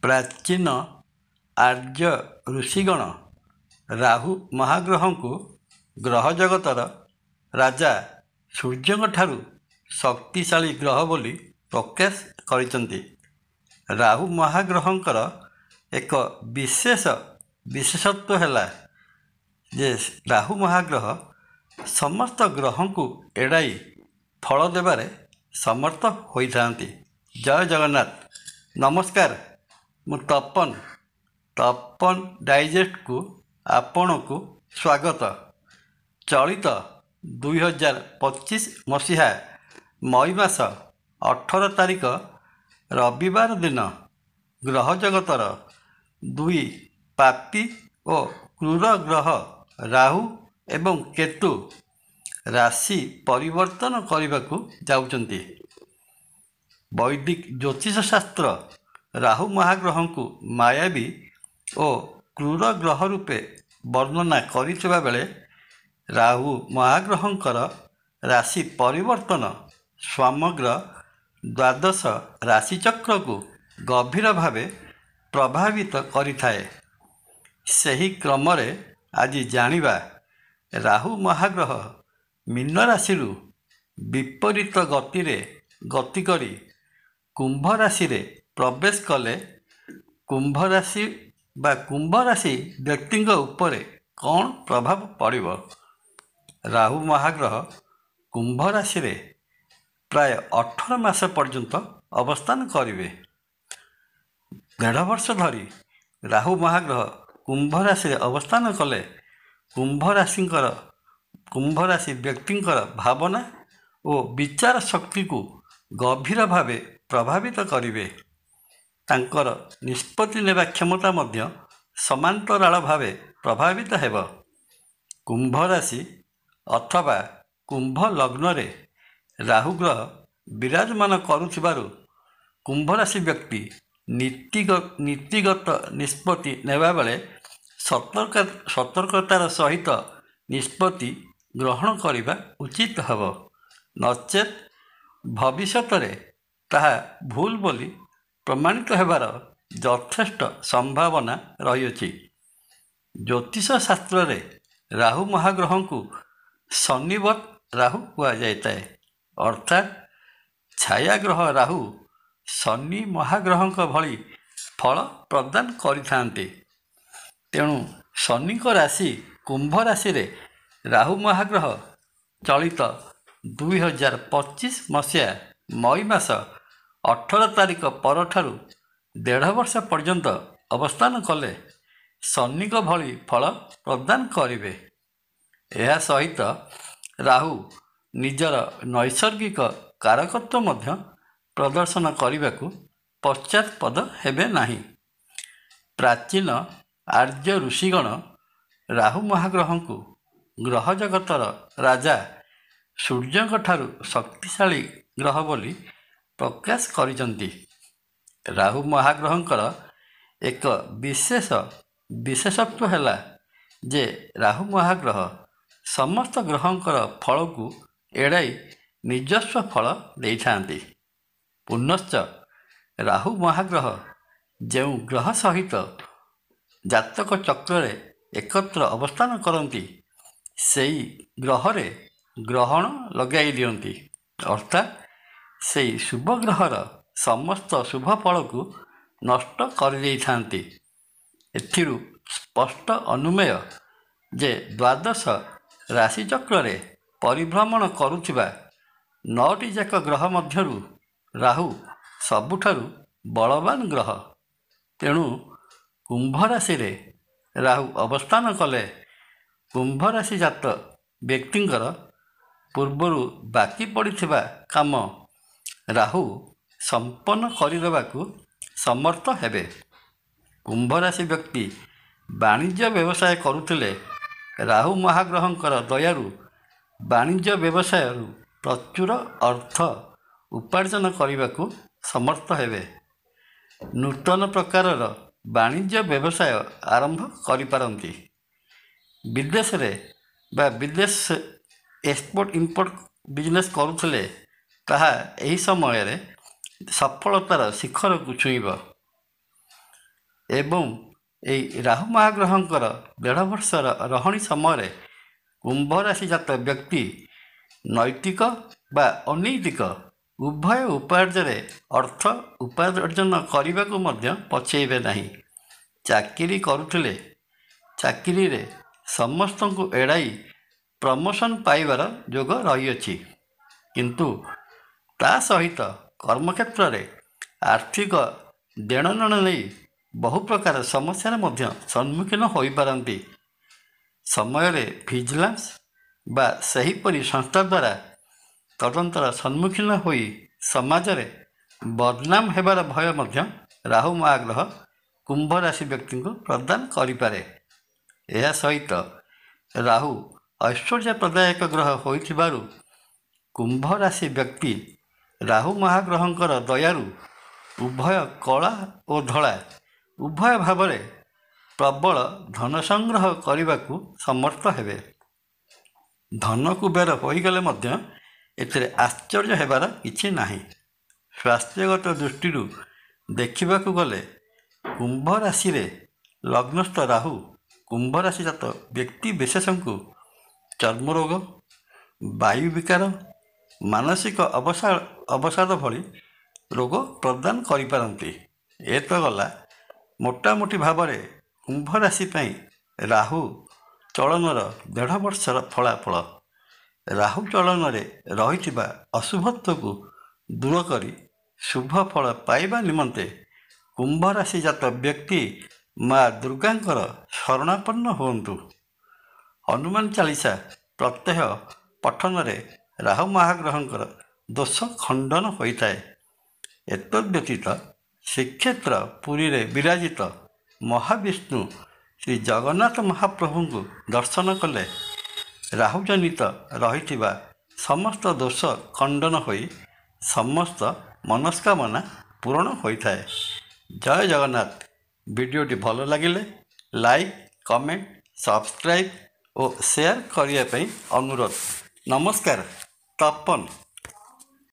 ପ୍ରାଚୀନ ଆର୍ଯ୍ୟ ଋଷିଗଣ ରାହୁ ମହାଗ୍ରହଙ୍କୁ ଗ୍ରହ ଜଗତର ରାଜା ସୂର୍ଯ୍ୟଙ୍କଠାରୁ ଶକ୍ତିଶାଳୀ ଗ୍ରହ ବୋଲି ପ୍ରକାଶ କରିଛନ୍ତି। ରାହୁ ମହାଗ୍ରହଙ୍କର ଏକ ବିଶେଷତ୍ୱ ହେଲା ଯେ ରାହୁ ମହାଗ୍ରହ ସମସ୍ତ ଗ୍ରହଙ୍କୁ ଏଡ଼ାଇ ଫଳ ଦେବାରେ ସମର୍ଥ ହୋଇଥାନ୍ତି। ଜୟ ଜଗନ୍ନାଥ। ନମସ୍କାର, ମୁଁ ତପନ ଡାଇଜେଷ୍ଟକୁ ଆପଣଙ୍କୁ ସ୍ୱାଗତ। ଚଳିତ 2025 ମସିହା ମଇ ମାସ 18 ତାରିଖ ରବିବାର ଦିନ ଗ୍ରହ ଜଗତର ଦୁଇ ପାପୀ ଓ କ୍ରୂର ଗ୍ରହ ରାହୁ ଏବଂ କେତୁ ରାଶି ପରିବର୍ତ୍ତନ କରିବାକୁ ଯାଉଛନ୍ତି। ବୈଦିକ ଜ୍ୟୋତିଷ ଶାସ୍ତ୍ର ରାହୁ ମହାଗ୍ରହଙ୍କୁ ମାୟାବୀ ଓ କ୍ରୂର ଗ୍ରହ ରୂପେ ବର୍ଣ୍ଣନା କରିଥିବା ବେଳେ ରାହୁ ମହାଗ୍ରହଙ୍କର ରାଶି ପରିବର୍ତ୍ତନ ସମଗ୍ର ଦ୍ୱାଦଶ ରାଶିଚକ୍ରକୁ ଗଭୀର ଭାବେ ପ୍ରଭାବିତ କରିଥାଏ। ସେହି କ୍ରମରେ ଆଜି ଜାଣିବା ରାହୁ ମହାଗ୍ରହ ମୀନ ରାଶିରୁ ବିପରୀତ ଗତିରେ ଗତି କରି କୁମ୍ଭ ରାଶିରେ ପ୍ରବେଶ କଲେ କୁମ୍ଭ ରାଶି ବ୍ୟକ୍ତିଙ୍କ ଉପରେ କ'ଣ ପ୍ରଭାବ ପଡ଼ିବ। ରାହୁ ମହାଗ୍ରହ କୁମ୍ଭ ରାଶିରେ ପ୍ରାୟ 18 ମାସ ପର୍ଯ୍ୟନ୍ତ ଅବସ୍ଥାନ କରିବେ। 1.5 ବର୍ଷ ଧରି ରାହୁ ମହାଗ୍ରହ କୁମ୍ଭ ରାଶିରେ ଅବସ୍ଥାନ କଲେ କୁମ୍ଭ ରାଶି ବ୍ୟକ୍ତିଙ୍କର ଭାବନା ଓ ବିଚାର ଶକ୍ତିକୁ ଗଭୀର ଭାବେ ପ୍ରଭାବିତ କରିବେ। ତାଙ୍କର ନିଷ୍ପତ୍ତି ନେବା କ୍ଷମତା ମଧ୍ୟ ସମାନ୍ତରାଳ ଭାବେ ପ୍ରଭାବିତ ହେବ। କୁମ୍ଭ ରାଶି ଅଥବା କୁମ୍ଭ ଲଗ୍ନରେ ରାହୁ ଗ୍ରହ ବିରାଜମାନ କରୁଥିବାରୁ କୁମ୍ଭ ରାଶି ବ୍ୟକ୍ତି ନୀତିଗତ ନିଷ୍ପତ୍ତି ନେବାବେଳେ ସତର୍କତାର ସହିତ ନିଷ୍ପତ୍ତି ଗ୍ରହଣ କରିବା ଉଚିତ ହେବ, ନଚେତ୍ ଭବିଷ୍ୟତରେ ତାହା ଭୁଲ ବୋଲି ପ୍ରମାଣିତ ହେବାର ଯଥେଷ୍ଟ ସମ୍ଭାବନା ରହିଅଛି। ଜ୍ୟୋତିଷ ଶାସ୍ତ୍ରରେ ରାହୁ ମହାଗ୍ରହଙ୍କୁ ଶନିବତ୍ ରାହୁ କୁହାଯାଇଥାଏ, ଅର୍ଥାତ୍ ଛାୟାଗ୍ରହ ରାହୁ ଶନି ମହାଗ୍ରହଙ୍କ ଭଳି ଫଳ ପ୍ରଦାନ କରିଥାନ୍ତି। ତେଣୁ ଶନିଙ୍କ ରାଶି କୁମ୍ଭ ରାଶିରେ ରାହୁ ମହାଗ୍ରହ ଚଳିତ 2025 ମସିହା ମଇ ମାସ 18 ତାରିଖ ପରଠାରୁ 1.5 ବର୍ଷ ପର୍ଯ୍ୟନ୍ତ ଅବସ୍ଥାନ କଲେ ଶନିଙ୍କ ଭଳି ଫଳ ପ୍ରଦାନ କରିବେ। ଏହା ସହିତ ରାହୁ ନିଜର ନୈସର୍ଗିକ କାରକତ୍ୱ ମଧ୍ୟ ପ୍ରଦର୍ଶନ କରିବାକୁ ପଶ୍ଚାତପଦ ହେବେ ନାହିଁ। ପ୍ରାଚୀନ ଆର୍ଯ୍ୟ ଋଷିଗଣ ରାହୁ ମହାଗ୍ରହଙ୍କୁ ଗ୍ରହ ଜଗତର ରାଜା ସୂର୍ଯ୍ୟଙ୍କଠାରୁ ଶକ୍ତିଶାଳୀ ଗ୍ରହ ବୋଲି ପ୍ରକାଶ କରିଛନ୍ତି। ରାହୁ ମହାଗ୍ରହଙ୍କର ଏକ ବିଶେଷତ୍ୱ ହେଲା ଯେ ରାହୁ ମହାଗ୍ରହ ସମସ୍ତ ଗ୍ରହଙ୍କର ଫଳକୁ ଏଡ଼ାଇ ନିଜସ୍ୱ ଫଳ ଦେଇଥାନ୍ତି। ପୁନଶ୍ଚ ରାହୁ ମହାଗ୍ରହ ଯେଉଁ ଗ୍ରହ ସହିତ ଜାତକ ଚକ୍ରରେ ଏକତ୍ର ଅବସ୍ଥାନ କରନ୍ତି ସେହି ଗ୍ରହରେ ଗ୍ରହଣ ଲଗାଇ ଦିଅନ୍ତି, ଅର୍ଥାତ୍ ସେହି ଶୁଭ ଗ୍ରହର ସମସ୍ତ ଶୁଭ ଫଳକୁ ନଷ୍ଟ କରିଦେଇଥାନ୍ତି। ଏଥିରୁ ସ୍ପଷ୍ଟ ଅନୁମେୟ ଯେ ଦ୍ୱାଦଶ ରାଶିଚକ୍ରରେ ପରିଭ୍ରମଣ କରୁଥିବା 9ଟି ଯାକ ଗ୍ରହ ମଧ୍ୟରୁ ରାହୁ ସବୁଠାରୁ ବଳବାନ ଗ୍ରହ। ତେଣୁ କୁମ୍ଭ ରାଶିରେ ରାହୁ ଅବସ୍ଥାନ କଲେ କୁମ୍ଭ ରାଶି ଜାତ ବ୍ୟକ୍ତିଙ୍କର ପୂର୍ବରୁ ବାକି ପଡ଼ିଥିବା କାମ ରାହୁ ସମ୍ପନ୍ନ କରିଦେବାକୁ ସମର୍ଥ ହେବେ। କୁମ୍ଭ ରାଶି ବ୍ୟକ୍ତି ବାଣିଜ୍ୟ ବ୍ୟବସାୟ କରୁଥିଲେ ରାହୁ ମହାଗ୍ରହଙ୍କର ଦୟାରୁ ବାଣିଜ୍ୟ ବ୍ୟବସାୟରୁ ପ୍ରଚୁର ଅର୍ଥ ଉପାର୍ଜନ କରିବାକୁ ସମର୍ଥ ହେବେ। ନୂତନ ପ୍ରକାରର ବାଣିଜ୍ୟ ବ୍ୟବସାୟ ଆରମ୍ଭ କରିପାରନ୍ତି। ବିଦେଶରେ ଏକ୍ସପୋର୍ଟ ଇମ୍ପୋର୍ଟ ବିଜନେସ୍ କରୁଥିଲେ ତାହା ଏହି ସମୟରେ ସଫଳତାର ଶିଖରକୁ ଛୁଇଁବ। ଏବଂ ଏହି ରାହୁ ମହାଗ୍ରହଙ୍କର 1.5 ବର୍ଷର ରହଣି ସମୟରେ କୁମ୍ଭ ରାଶି ଜାତ ବ୍ୟକ୍ତି ନୈତିକ ବା ଅନୈତିକ ଉଭୟ ଉପାର୍ଜନରେ ଅର୍ଥ ଉପାର୍ଜନ କରିବାକୁ ମଧ୍ୟ ପଛେଇବେ ନାହିଁ। ଚାକିରି କରୁଥିଲେ ଚାକିରିରେ ସମସ୍ତଙ୍କୁ ଏଡ଼ାଇ ପ୍ରମୋସନ୍ ପାଇବାର ଯୋଗ ରହିଅଛି, କିନ୍ତୁ ତା ସହିତ କର୍ମକ୍ଷେତ୍ରରେ ଆର୍ଥିକ ଦେଣନେଣ ନେଇ ବହୁ ପ୍ରକାର ସମସ୍ୟାର ମଧ୍ୟ ସମ୍ମୁଖୀନ ହୋଇପାରନ୍ତି। ସମୟରେ ଭିଜିଲାନ୍ସ ବା ସେହିପରି ସଂସ୍ଥା ଦ୍ୱାରା ତଦନ୍ତର ସମ୍ମୁଖୀନ ହୋଇ ସମାଜରେ ବଦନାମ ହେବାର ଭୟ ମଧ୍ୟ ରାହୁ ମହାଗ୍ରହ କୁମ୍ଭ ରାଶି ବ୍ୟକ୍ତିଙ୍କୁ ପ୍ରଦାନ କରିପାରେ। ଏହା ସହିତ ରାହୁ ଐଶ୍ୱର୍ଯ୍ୟ ପ୍ରଦାୟକ ଗ୍ରହ ହୋଇଥିବାରୁ କୁମ୍ଭ ରାଶି ବ୍ୟକ୍ତି ରାହୁ ମହାଗ୍ରହଙ୍କର ଦୟାରୁ ଉଭୟ କଳା ଓ ଧଳା ଉଭୟ ଭାବରେ ପ୍ରବଳ ଧନ ସଂଗ୍ରହ କରିବାକୁ ସମର୍ଥ ହେବେ। ଧନ କୁବେର ହୋଇଗଲେ ମଧ୍ୟ ଏଥିରେ ଆଶ୍ଚର୍ଯ୍ୟ ହେବାର କିଛି ନାହିଁ। ସ୍ୱାସ୍ଥ୍ୟଗତ ଦୃଷ୍ଟିରୁ ଦେଖିବାକୁ ଗଲେ କୁମ୍ଭ ରାଶିରେ ଲଗ୍ନସ୍ଥ ରାହୁ କୁମ୍ଭ ରାଶିଜାତ ବ୍ୟକ୍ତି ବିଶେଷଙ୍କୁ ଚର୍ମରୋଗ, ବାୟୁ ବିକାର, ମାନସିକ ଅବସାଦ ଭଳି ରୋଗ ପ୍ରଦାନ କରିପାରନ୍ତି। ଏ ତ ଗଲା ମୋଟାମୋଟି ଭାବରେ କୁମ୍ଭ ରାଶି ପାଇଁ ରାହୁ ଚଳନର 1.5 ବର୍ଷର ଫଳାଫଳ। ରାହୁ ଚଳନରେ ରହିଥିବା ଅଶୁଭତ୍ୱକୁ ଦୂର କରି ଶୁଭ ଫଳ ପାଇବା ନିମନ୍ତେ କୁମ୍ଭ ରାଶି ଜାତ ବ୍ୟକ୍ତି ମା ଦୁର୍ଗାଙ୍କର ଶରଣାପନ୍ନ ହୁଅନ୍ତୁ। ହନୁମାନ ଚାଳିଶା ପ୍ରତ୍ୟହ ପଠନରେ ରାହୁ ମହାଗ୍ରହଙ୍କର ଦୋଷ ଖଣ୍ଡନ ହୋଇଥାଏ। ଏତଦ୍ବ୍ୟତୀତ ଶ୍ରୀକ୍ଷେତ୍ର ପୁରୀରେ ବିରାଜିତ ମହାବିଷ୍ଣୁ ଶ୍ରୀ ଜଗନ୍ନାଥ ମହାପ୍ରଭୁଙ୍କୁ ଦର୍ଶନ କଲେ ରାହୁଜନିତ ରହିଥିବା ସମସ୍ତ ଦୋଷ ଖଣ୍ଡନ ହୋଇ ସମସ୍ତ ମନସ୍କାମନା ପୂରଣ ହୋଇଥାଏ। ଜୟ ଜଗନ୍ନାଥ। ଭିଡ଼ିଓଟି ଭଲ ଲାଗିଲେ ଲାଇକ୍, କମେଣ୍ଟ, ସବସ୍କ୍ରାଇବ୍ ଓ ସେୟାର କରିବା ପାଇଁ ଅନୁରୋଧ। ନମସ୍କାର। ତପନ।